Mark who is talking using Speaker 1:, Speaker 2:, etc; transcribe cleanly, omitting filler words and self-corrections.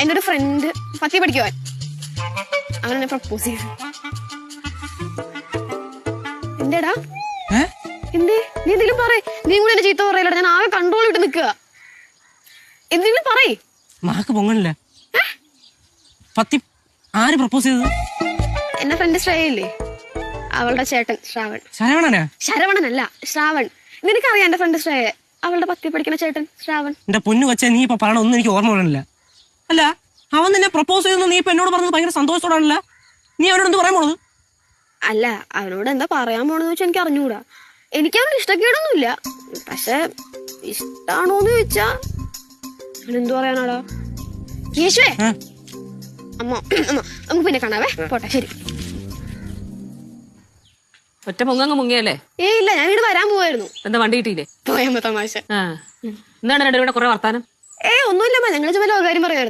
Speaker 1: എന്റെ ഒരു ഫ്രണ്ട് 10 പഠിക്കുവാൻ അവൻ എന്നെ പ്രപ്പോസ് ചെയ്തു. എന്തേടാ എന്തേ? നീ എന്തെങ്കിലും പറയ്. നീ കൂടെ എന്റെ ചീത്ത പറയലടാ. ഞാൻ ആകെ കൺട്രോൾ ഇട്ട് നിക്കുക. എന്തെങ്കിലും പറയ്.
Speaker 2: മാക്ക് പൊങ്ങണില്ല. ആര് പ്രപ്പോസ് ചെയ്തത്?
Speaker 1: എന്റെ ഫ്രണ്ട് ശ്രേയയില്ലേ, അവളുടെ ചേട്ടൻ ശ്രാവൺ. ശരവണനല്ല, ശ്രാവൺ. നിനക്കറിയാം എന്റെ ഫ്രണ്ട് ശ്രേയ, അവളുടെ 10 പഠിക്കുന്ന ചേട്ടൻ ശ്രാവൺ.
Speaker 2: എന്റെ പൊന്നു കൊച്ചെ, നീ ഇപ്പൊ പറയണ ഒന്നും എനിക്ക് ഓർമ്മ വരണില്ല. അല്ല, അവൻ നിന്നെ പ്രപ്പോസ് ചെയ്തെന്ന് നീ ഇപ്പൊ എന്നോട് പറഞ്ഞത് ഭയങ്കര സന്തോഷത്തോടാണല്ല. നീ അവനോട് എന്ത് പറയാൻ പോണത്?
Speaker 1: അല്ല, അവനോട് എന്താ പറയാൻ പോണെന്ന് വെച്ചാൽ എനിക്ക് അറിഞ്ഞൂടാ. എനിക്ക് അവന് ഇഷ്ടക്കേടൊന്നുമില്ല. പക്ഷെ ഇഷ്ടാണോന്ന് ചോദിച്ചാ എന്തു പറയാനാടാ. യേശുവേ, അമ്മ നമുക്ക് പിന്നെ കാണാവേ. പോട്ടെ, ശരി.
Speaker 3: ഒറ്റ മുങ്ങങ്ങ് മുങ്ങിയല്ലേ?
Speaker 1: ഇല്ല, ഞാൻ വീട് വരാൻ പോവായിരുന്നു.
Speaker 3: എന്താ വണ്ടി കിട്ടിയില്ലേ?
Speaker 1: പോയമ്മ തമാശ.
Speaker 3: എന്താണ് രണ്ടുപേരുടെ കുറെ വർത്താനം?
Speaker 1: ഒന്നുമില്ല, ഞങ്ങൾ ചുമ കാര്യം പറയായിരുന്നു.